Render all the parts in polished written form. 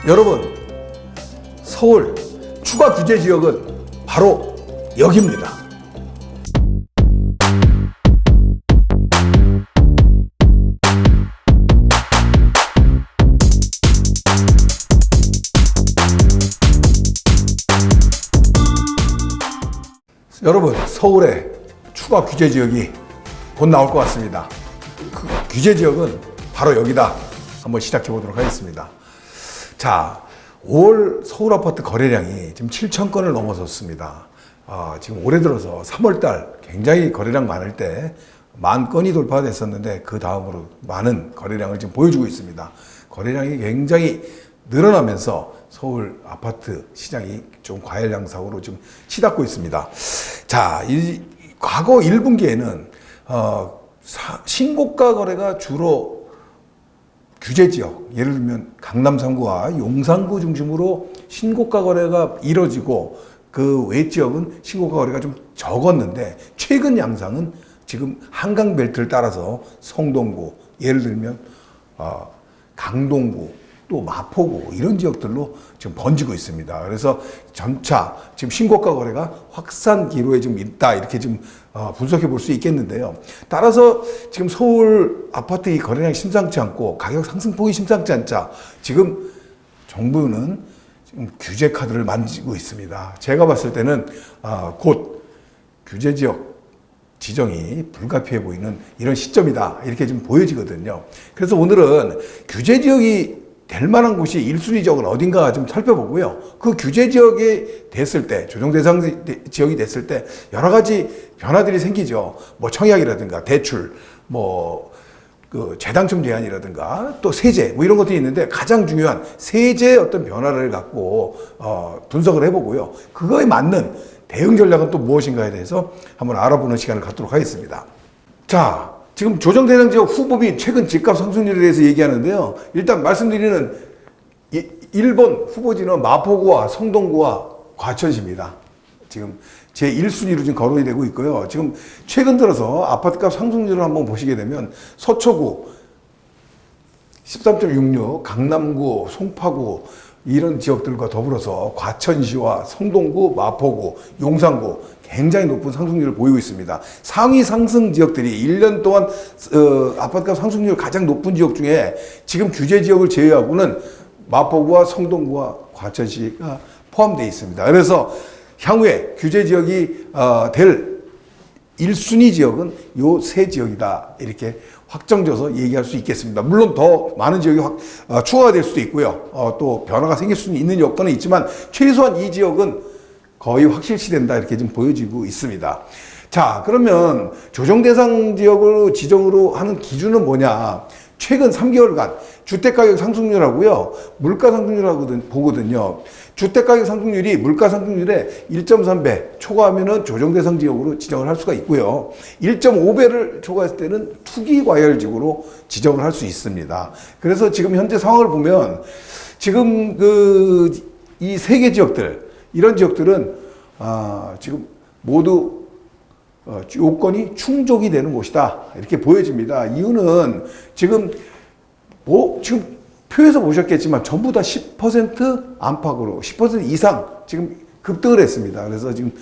여러분, 서울 추가 규제 지역은 바로 여기입니다. 여러분, 서울에 추가 규제 지역이 곧 나올 것 같습니다. 그 규제 지역은 바로 여기다. 한번 시작해 보도록 하겠습니다. 자, 5월 서울 아파트 거래량이 지금 7천 건을 넘어섰습니다. 지금 올해 들어서 3월달 굉장히 거래량 많을 때 10,000건이 돌파됐었는데 그 다음으로 많은 거래량을 지금 보여주고 있습니다. 거래량이 굉장히 늘어나면서 서울 아파트 시장이 좀 과열 양상으로 좀 치닫고 있습니다. 자, 이 과거 1분기에는 신고가 거래가 주로 규제 지역, 예를 들면 강남 3구와 용산구 중심으로 신고가 거래가 이뤄지고 그 외 지역은 신고가 거래가 좀 적었는데 최근 양상은 지금 한강 벨트를 따라서 성동구, 예를 들면 강동구, 또 마포구 이런 지역들로 지금 번지고 있습니다. 그래서 점차 지금 신고가 거래가 확산 기로에 좀 있다 이렇게 좀 분석해 볼 수 있겠는데요. 따라서 지금 서울 아파트 이 거래량이 심상치 않고 가격 상승폭이 심상치 않자 지금 정부는 지금 규제 카드를 만지고 있습니다. 제가 봤을 때는 곧 규제 지역 지정이 불가피해 보이는 이런 시점이다 이렇게 좀 보여지거든요. 그래서 오늘은 규제 지역이 될 만한 곳이 1순위 지역은 어딘가 좀 살펴보고요. 그 규제 지역이 됐을 때, 조정 대상 지역이 됐을 때 여러 가지 변화들이 생기죠. 뭐 청약이라든가 대출, 그 재당첨 제한이라든가 또 세제 뭐 이런 것들이 있는데 가장 중요한 세제의 어떤 변화를 갖고 분석을 해보고요. 그거에 맞는 대응 전략은 또 무엇인가에 대해서 한번 알아보는 시간을 갖도록 하겠습니다. 자, 지금 조정 대상 지역 후보비 최근 집값 상승률에 대해서 얘기하는데요. 일단 말씀드리는 1번 후보지는 마포구와 성동구와 과천시입니다. 지금 제 1순위로 지금 거론이 되고 있고요. 지금 최근 들어서 아파트값 상승률을 한번 보시게 되면 서초구 13.66, 강남구, 송파구 이런 지역들과 더불어서 과천시와 성동구, 마포구, 용산구 굉장히 높은 상승률을 보이고 있습니다. 상위 상승 지역들이 1년 동안 아파트값 상승률 가장 높은 지역 중에 지금 규제 지역을 제외하고는 마포구와 성동구와 과천시가 포함되어 있습니다. 그래서 향후에 규제 지역이 될 1순위 지역은 요 세 지역이다 이렇게 확정져서 얘기할 수 있겠습니다. 물론 더 많은 지역이 추가가 될 수도 있고요. 또 변화가 생길 수는 있는 여건은 있지만 최소한 이 지역은 거의 확실시 된다 이렇게 좀 보여지고 있습니다. 자, 그러면 조정 대상 지역으로 지정으로 하는 기준은 뭐냐? 최근 3개월간 주택가격 상승률하고요, 물가 상승률하고 보거든요. 주택가격 상승률이 물가 상승률의 1.3배 초과하면은 조정 대상 지역으로 지정을 할 수가 있고요. 1.5배를 초과했을 때는 투기 과열지구로 지정을 할 수 있습니다. 그래서 지금 현재 상황을 보면 지금 이 세 개 지역들, 이런 지역들은 지금 모두 요건이 충족이 되는 곳이다 이렇게 보여집니다. 이유는 지금 표에서 보셨겠지만 전부 다 10% 안팎으로 10% 이상 지금 급등을 했습니다. 그래서 지금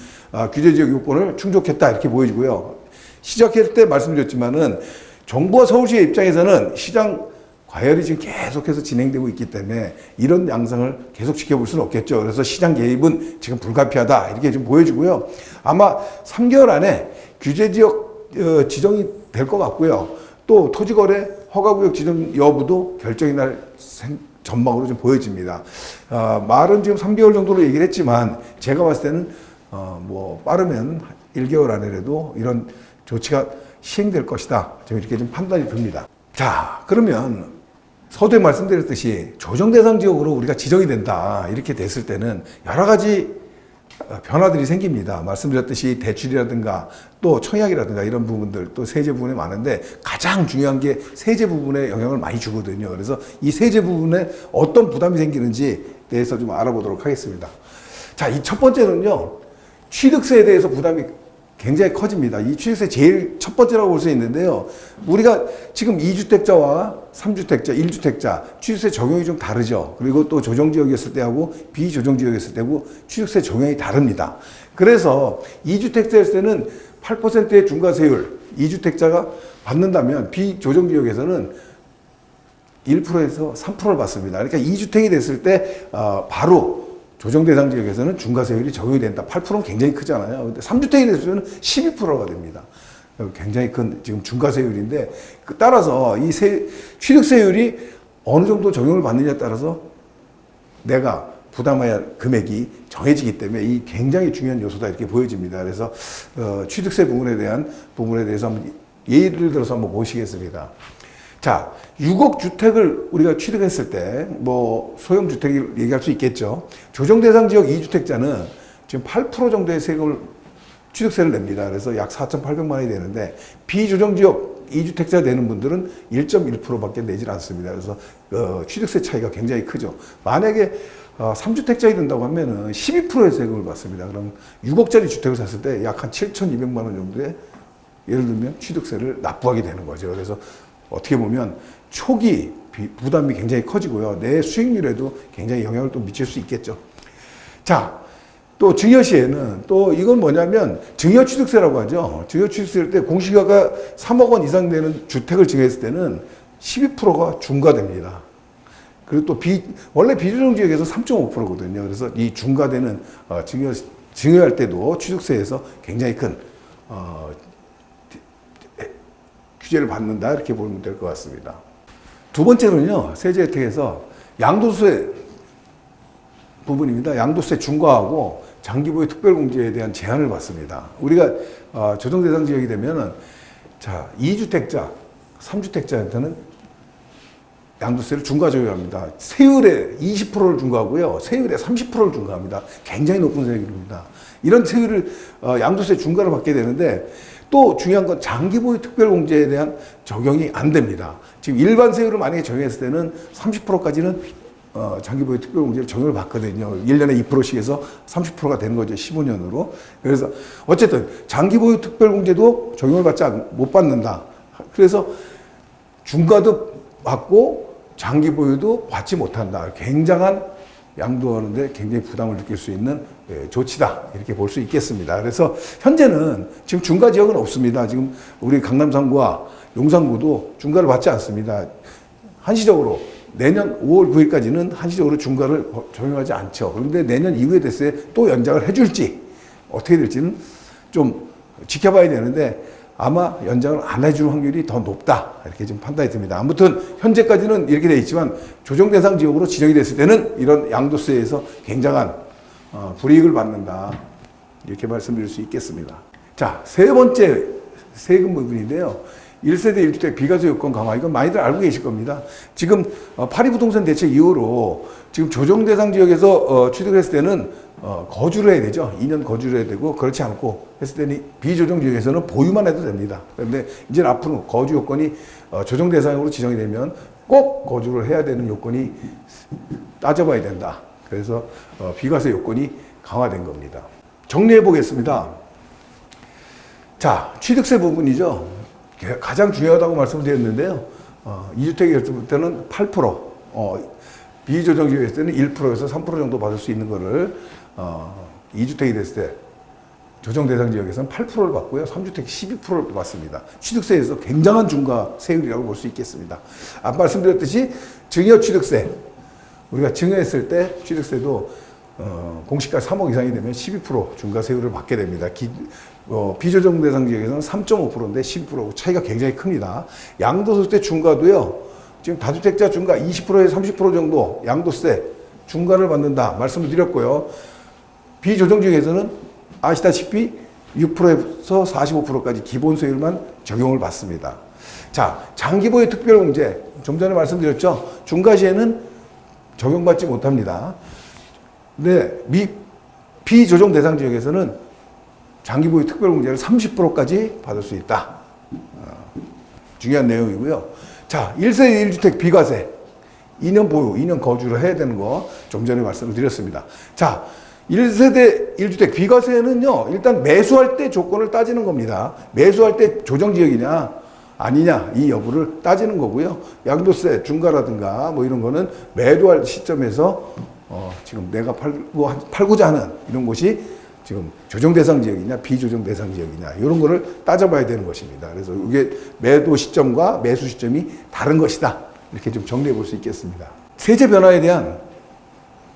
규제지역 요건을 충족했다 이렇게 보여지고요. 시작할 때 말씀드렸지만은 정부와 서울시의 입장에서는 시장 과열이 지금 계속해서 진행되고 있기 때문에 이런 양상을 계속 지켜볼 수는 없겠죠. 그래서 시장 개입은 지금 불가피하다 이렇게 좀 보여지고요. 아마 3개월 안에 규제지역 지정이 될 것 같고요. 또 토지거래 허가구역 지정 여부도 결정이 날 전망으로 좀 보여집니다. 말은 지금 3개월 정도로 얘기를 했지만 제가 봤을 때는 빠르면 1개월 안에라도 이런 조치가 시행될 것이다. 좀 이렇게 좀 판단이 듭니다. 자, 그러면 서두에 말씀드렸듯이 조정 대상 지역으로 우리가 지정이 된다 이렇게 됐을 때는 여러 가지 변화들이 생깁니다. 말씀드렸듯이 대출이라든가 또 청약이라든가 이런 부분들 또 세제 부분에 많은데 가장 중요한 게 세제 부분에 영향을 많이 주거든요. 그래서 이 세제 부분에 어떤 부담이 생기는지 대해서 좀 알아보도록 하겠습니다. 자, 이 첫 번째는요, 취득세에 대해서 부담이 굉장히 커집니다. 이 취득세 제일 첫 번째라고 볼 수 있는데요. 우리가 지금 2주택자와 3주택자, 1주택자 취득세 적용이 좀 다르죠. 그리고 또 조정지역이었을 때하고 비조정지역이었을 때하고 취득세 적용이 다릅니다. 그래서 2주택자였을 때는 8%의 중과세율 2주택자가 받는다면 비조정지역에서는 1%에서 3%를 받습니다. 그러니까 2주택이 됐을 때 바로 조정 대상 지역에서는 중과세율이 적용이 된다. 8%는 굉장히 크잖아요. 근데 3주택이 됐으면 12%가 됩니다. 굉장히 큰 지금 중과세율인데 따라서 이 취득세율이 어느 정도 적용을 받느냐에 따라서 내가 부담해야 할 금액이 정해지기 때문에 이 굉장히 중요한 요소다 이렇게 보여집니다. 그래서 취득세 부분에 대해서 한번 예를 들어서 한번 보시겠습니다. 자, 6억 주택을 우리가 취득했을 때, 뭐, 소형 주택을 얘기할 수 있겠죠. 조정 대상 지역 2주택자는 지금 8% 정도의 취득세를 냅니다. 그래서 약 4,800만 원이 되는데, 비조정 지역 2주택자 되는 분들은 1.1%밖에 내질 않습니다. 그래서, 취득세 차이가 굉장히 크죠. 만약에, 3주택자이 된다고 하면은 12%의 세금을 받습니다. 그럼 6억짜리 주택을 샀을 때 약 한 7,200만 원 정도의 예를 들면 취득세를 납부하게 되는 거죠. 그래서 어떻게 보면 초기 부담이 굉장히 커지고요. 내 수익률에도 굉장히 영향을 또 미칠 수 있겠죠. 자, 또 증여시에는 또 이건 뭐냐면 증여취득세라고 하죠. 증여취득세일 때 공시가가 3억 원 이상 되는 주택을 증여했을 때는 12%가 중과됩니다. 그리고 또 원래 비조정지역에서 3.5%거든요. 그래서 이 중과되는 증여할 때도 취득세에서 굉장히 큰 규제를 받는다 이렇게 보면 될 것 같습니다. 두 번째로는요, 세제 혜택에서 양도세 부분입니다. 양도세 중과하고 장기보유 특별공제에 대한 제한을 받습니다. 우리가 조정 대상 지역이 되면은 자 2주택자, 3주택자한테는 양도세를 중과 적용합니다. 세율에 20%를 중과하고요, 세율에 30%를 중과합니다. 굉장히 높은 세율입니다. 이런 세율을 양도세 중과를 받게 되는데. 또 중요한 건 장기보유 특별공제에 대한 적용이 안 됩니다. 지금 일반 세율을 만약에 적용했을 때는 30%까지는 장기보유 특별공제를 적용을 받거든요. 1년에 2%씩 해서 30%가 되는 거죠. 15년으로. 그래서 어쨌든 장기보유 특별공제도 적용을 못 받는다. 그래서 중과도 받고 장기보유도 받지 못한다. 굉장한 양도하는데 굉장히 부담을 느낄 수 있는 조치다 이렇게 볼 수 있겠습니다. 그래서 현재는 지금 중과 지역은 없습니다. 지금 우리 강남 3구와 용산구도 중과를 받지 않습니다. 한시적으로 내년 5월 9일까지는 한시적으로 중과를 적용하지 않죠. 그런데 내년 이후에 됐을 때 또 연장을 해줄지 어떻게 될지는 좀 지켜봐야 되는데 아마 연장을 안 해줄 확률이 더 높다 이렇게 좀 판단이 듭니다. 아무튼 현재까지는 이렇게 돼 있지만 조정 대상 지역으로 지정이 됐을 때는 이런 양도세에서 굉장한 불이익을 받는다 이렇게 말씀드릴 수 있겠습니다. 자, 세 번째 세금 부분인데요. 1세대 1주택 비과세 요건 강화, 이건 많이들 알고 계실 겁니다. 지금 파리부동산 대책 이후로 지금 조정 대상 지역에서 취득을 했을 때는 거주를 해야 되죠. 2년 거주를 해야 되고, 그렇지 않고 했을 때는 비조정 지역에서는 보유만 해도 됩니다. 그런데 이제 앞으로 거주 요건이 조정 대상으로 지정이 되면 꼭 거주를 해야 되는 요건이 따져봐야 된다. 그래서 비과세 요건이 강화된 겁니다. 정리해 보겠습니다. 자, 취득세 부분이죠. 가장 중요하다고 말씀드렸는데요. 2주택이었을 때는 8%, 비조정지역이었을 때는 1%에서 3% 정도 받을 수 있는 거를 2주택이 됐을 때 조정 대상 지역에서는 8%를 받고요. 3주택 12%를 받습니다. 취득세에서 굉장한 중과 세율이라고 볼 수 있겠습니다. 아까 말씀드렸듯이 증여 취득세, 우리가 증여했을 때 취득세도 공시가 3억 이상이 되면 12% 중과세율을 받게 됩니다. 비조정 대상 지역에서는 3.5%인데 12% 차이가 굉장히 큽니다. 양도소득세 중과도요, 지금 다주택자 중과 20%에서 30% 정도 양도세 중과를 받는다 말씀을 드렸고요. 비조정 지역에서는 아시다시피 6%에서 45%까지 기본세율만 적용을 받습니다. 자, 장기보유 특별공제, 좀 전에 말씀드렸죠. 중과시에는 적용받지 못합니다. 근데 비조정 대상 지역에서는 장기보유 특별공제를 30%까지 받을 수 있다. 중요한 내용이고요. 자, 1세대 1주택 비과세. 2년 보유, 2년 거주를 해야 되는 거 좀 전에 말씀을 드렸습니다. 자, 1세대 1주택 비과세는요, 일단 매수할 때 조건을 따지는 겁니다. 매수할 때 조정지역이냐 아니냐 이 여부를 따지는 거고요. 양도세 중과라든가 뭐 이런 거는 매도할 시점에서 지금 내가 팔고자 하는 이런 곳이 지금 조정 대상 지역이냐 비조정 대상 지역이냐 이런 거를 따져봐야 되는 것입니다. 그래서 이게 매도 시점과 매수 시점이 다른 것이다. 이렇게 좀 정리해 볼 수 있겠습니다. 세제 변화에 대한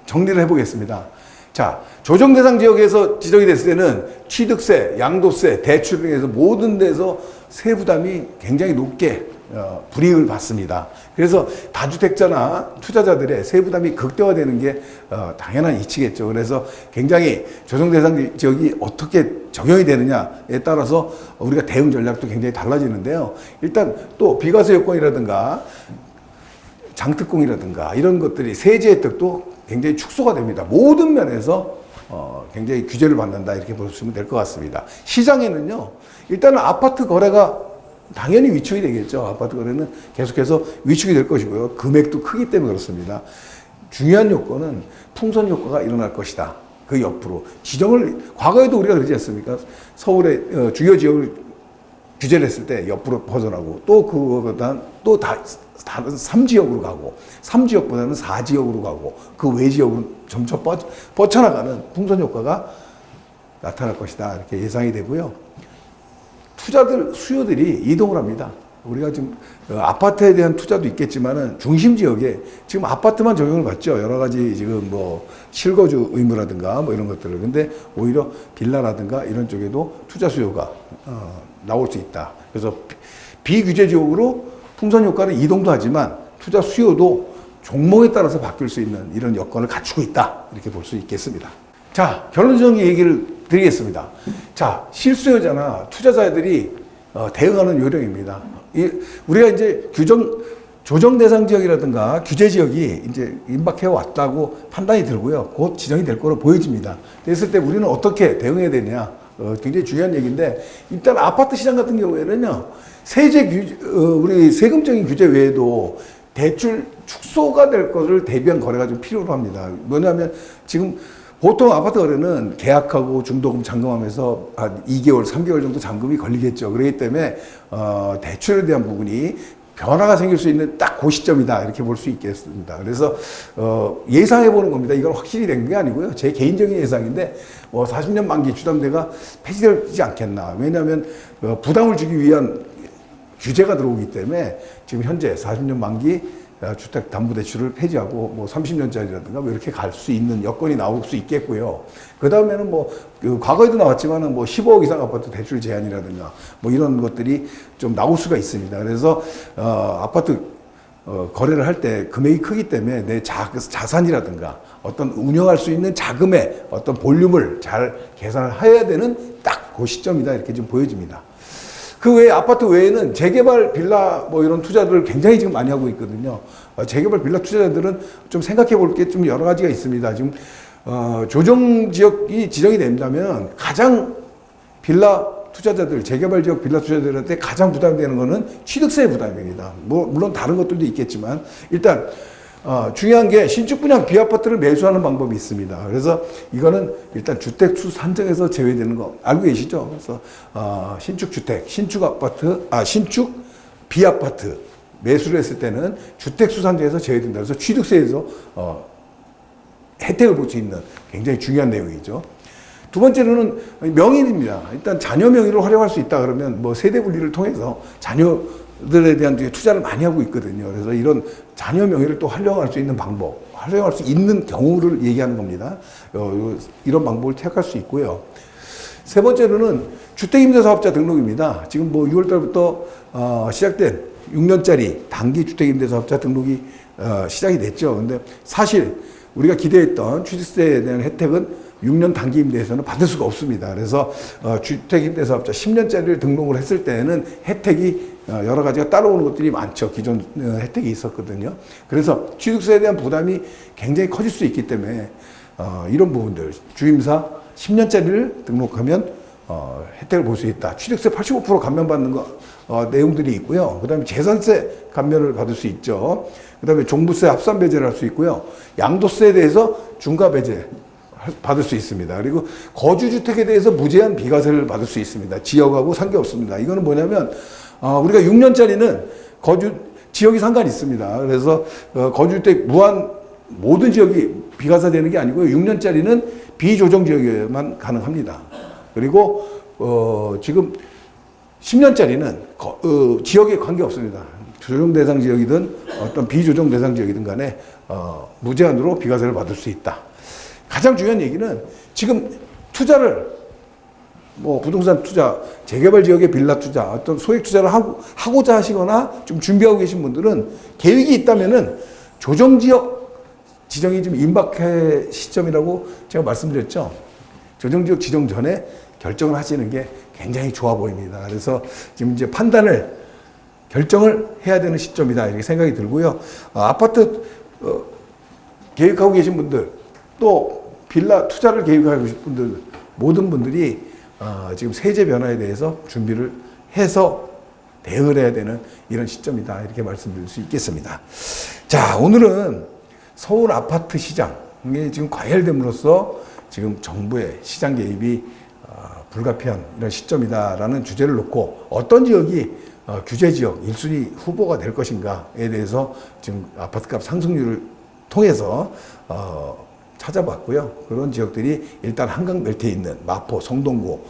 정리를 해보겠습니다. 자, 조정 대상 지역에서 지정이 됐을 때는 취득세, 양도세, 대출 등에서 모든 데서 세 부담이 굉장히 높게 불이익을 받습니다. 그래서 다주택자나 투자자들의 세 부담이 극대화되는 게 당연한 이치겠죠. 그래서 굉장히 조정 대상 지역이 어떻게 적용이 되느냐에 따라서 우리가 대응 전략도 굉장히 달라지는데요. 일단 또 비과세 요건이라든가 장특공이라든가 이런 것들이 세제 혜택도 굉장히 축소가 됩니다. 모든 면에서 굉장히 규제를 받는다 이렇게 보시면 될 것 같습니다. 시장에는요, 일단은 아파트 거래가 당연히 위축이 되겠죠. 아파트 거래는 계속해서 위축이 될 것이고요. 금액도 크기 때문에 그렇습니다. 중요한 요건은 풍선 효과가 일어날 것이다. 그 옆으로 지정을 과거에도 우리가 그러지 않습니까? 서울의 주요 지역을 규제를 했을 때 옆으로 벗어나고 또 그거보다 또 다른 3지역으로 가고 3지역보다는 4지역으로 가고 그 외지역으로 점차 뻗쳐나가는 풍선 효과가 나타날 것이다 이렇게 예상이 되고요. 투자들 수요들이 이동을 합니다. 우리가 지금 아파트에 대한 투자도 있겠지만은 중심 지역에 지금 아파트만 적용을 받죠. 여러 가지 지금 뭐 실거주 의무라든가 뭐 이런 것들을. 근데 오히려 빌라라든가 이런 쪽에도 투자 수요가 나올 수 있다. 그래서 비규제 지역으로 풍선 효과를 이동도 하지만 투자 수요도 종목에 따라서 바뀔 수 있는 이런 여건을 갖추고 있다. 이렇게 볼 수 있겠습니다. 자, 결론적인 얘기를 드리겠습니다. 자, 실수요자나 투자자들이 대응하는 요령입니다. 우리가 이제 조정 대상 지역이라든가 규제 지역이 이제 임박해 왔다고 판단이 들고요. 곧 지정이 될 거로 보여집니다. 됐을 때 우리는 어떻게 대응해야 되냐? 굉장히 중요한 얘기인데, 일단 아파트 시장 같은 경우에는요, 우리 세금적인 규제 외에도 대출 축소가 될 것을 대비한 거래가 좀 필요로 합니다. 뭐냐면 지금 보통 아파트 거래는 계약하고 중도금 잔금하면서 한 2개월, 3개월 정도 잔금이 걸리겠죠. 그렇기 때문에 대출에 대한 부분이 변화가 생길 수 있는 딱 그 시점이다 이렇게 볼 수 있겠습니다. 그래서 예상해 보는 겁니다. 이건 확실히 된 게 아니고요. 제 개인적인 예상인데 40년 만기 주담대가 폐지되지 않겠나. 왜냐하면 부담을 주기 위한 규제가 들어오기 때문에 지금 현재 40년 만기 주택담보대출을 폐지하고 뭐 30년짜리라든가 뭐 이렇게 갈 수 있는 여건이 나올 수 있겠고요. 그 다음에는 과거에도 나왔지만은 15억 이상 아파트 대출 제한이라든가 뭐 이런 것들이 좀 나올 수가 있습니다. 그래서 아파트 거래를 할 때 금액이 크기 때문에 내 자산이라든가 어떤 운영할 수 있는 자금의 어떤 볼륨을 잘 계산을 해야 되는 딱 그 시점이다 이렇게 좀 보여집니다. 그 외에 아파트 외에는 재개발 빌라 뭐 이런 투자들을 굉장히 지금 많이 하고 있거든요. 재개발 빌라 투자자들은 좀 생각해 볼 게 좀 여러 가지가 있습니다. 지금 조정 지역이 지정이 된다면 가장 빌라 투자자들, 재개발 지역 빌라 투자자들한테 가장 부담되는 거는 취득세 부담입니다. 물론 다른 것들도 있겠지만 일단 중요한 게 신축 분양 비아파트를 매수하는 방법이 있습니다. 그래서 이거는 일단 주택수 산정에서 제외되는 거 알고 계시죠? 그래서 신축 주택, 신축 비아파트 매수를 했을 때는 주택수 산정에서 제외된다. 그래서 취득세에서 혜택을 볼 수 있는 굉장히 중요한 내용이죠. 두 번째로는 명의입니다. 일단 자녀 명의를 활용할 수 있다 그러면 세대 분리를 통해서 자녀들에 대한 투자를 많이 하고 있거든요. 그래서 이런 자녀 명의를 또 활용할 수 있는 방법, 활용할 수 있는 경우를 얘기하는 겁니다. 이런 방법을 택할 수 있고요. 세 번째로는 주택임대사업자 등록입니다. 지금 6월 달부터 시작된 6년짜리 단기 주택임대사업자 등록이 시작이 됐죠. 근데 사실 우리가 기대했던 취득세에 대한 혜택은 6년 단기 임대에서는 받을 수가 없습니다. 그래서 주택임대사업자 10년짜리를 등록을 했을 때는 혜택이 여러 가지가 따라오는 것들이 많죠. 기존 혜택이 있었거든요. 그래서 취득세에 대한 부담이 굉장히 커질 수 있기 때문에 이런 부분들 주임사 10년짜리를 등록하면 혜택을 볼 수 있다. 취득세 85% 감면받는 내용들이 있고요. 그 다음에 재산세 감면을 받을 수 있죠. 그 다음에 종부세 합산 배제를 할 수 있고요. 양도세에 대해서 중과 배제 받을 수 있습니다. 그리고 거주주택에 대해서 무제한 비과세를 받을 수 있습니다. 지역하고 상관없습니다. 이거는 뭐냐면 우리가 6년짜리는 지역이 상관이 있습니다. 그래서 거주주택 모든 지역이 비과세되는 게 아니고요. 6년짜리는 비조정 지역에만 가능합니다. 그리고 지금 10년짜리는 지역에 관계없습니다. 조정 대상 지역이든 어떤 비조정 대상 지역이든 간에 무제한으로 비과세를 받을 수 있다. 가장 중요한 얘기는 지금 투자를 부동산 투자, 재개발 지역의 빌라 투자, 어떤 소액 투자를 하고자 하시거나 좀 준비하고 계신 분들은 계획이 있다면은 조정 지역 지정이 좀 임박할 시점이라고 제가 말씀드렸죠. 조정 지역 지정 전에 결정을 하시는 게 굉장히 좋아 보입니다. 그래서 지금 이제 결정을 해야 되는 시점이다 이렇게 생각이 들고요. 아파트 계획하고 계신 분들, 또 빌라 투자를 계획하고 계신 분들, 모든 분들이 지금 세제 변화에 대해서 준비를 해서 대응을 해야 되는 이런 시점이다 이렇게 말씀드릴 수 있겠습니다. 자, 오늘은 서울 아파트 시장이 지금 과열됨으로써 지금 정부의 시장 개입이 불가피한 이런 시점이다라는 주제를 놓고 어떤 지역이 규제 지역 1순위 후보가 될 것인가에 대해서 지금 아파트값 상승률을 통해서 찾아봤고요. 그런 지역들이 일단 한강 벨트에 있는 마포, 성동구,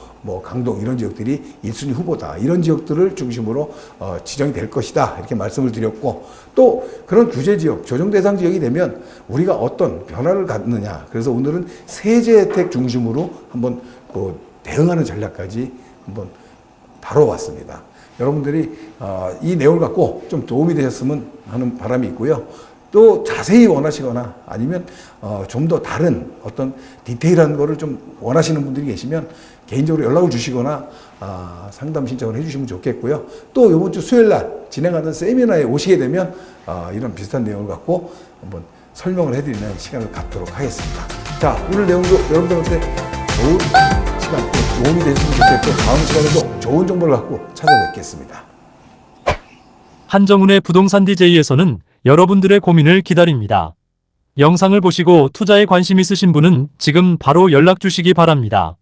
강동 이런 지역들이 1순위 후보다. 이런 지역들을 중심으로 지정이 될 것이다. 이렇게 말씀을 드렸고, 또 그런 규제 지역, 조정 대상 지역이 되면 우리가 어떤 변화를 갖느냐. 그래서 오늘은 세제 혜택 중심으로 한번 대응하는 전략까지 한번 다뤄봤습니다. 여러분들이 이 내용을 갖고 좀 도움이 되셨으면 하는 바람이 있고요. 또 자세히 원하시거나 아니면 좀 더 다른 어떤 디테일한 거를 좀 원하시는 분들이 계시면 개인적으로 연락을 주시거나 상담 신청을 해주시면 좋겠고요. 또 이번 주 수요일 날 진행하는 세미나에 오시게 되면 이런 비슷한 내용을 갖고 한번 설명을 해드리는 시간을 갖도록 하겠습니다. 자, 오늘 내용도 여러분들한테 좋은 시간, 도움이 되셨으면 좋겠고 다음 시간에도 좋은 정보를 갖고 찾아뵙겠습니다. 한정훈의 부동산 DJ에서는 여러분들의 고민을 기다립니다. 영상을 보시고 투자에 관심 있으신 분은 지금 바로 연락 주시기 바랍니다.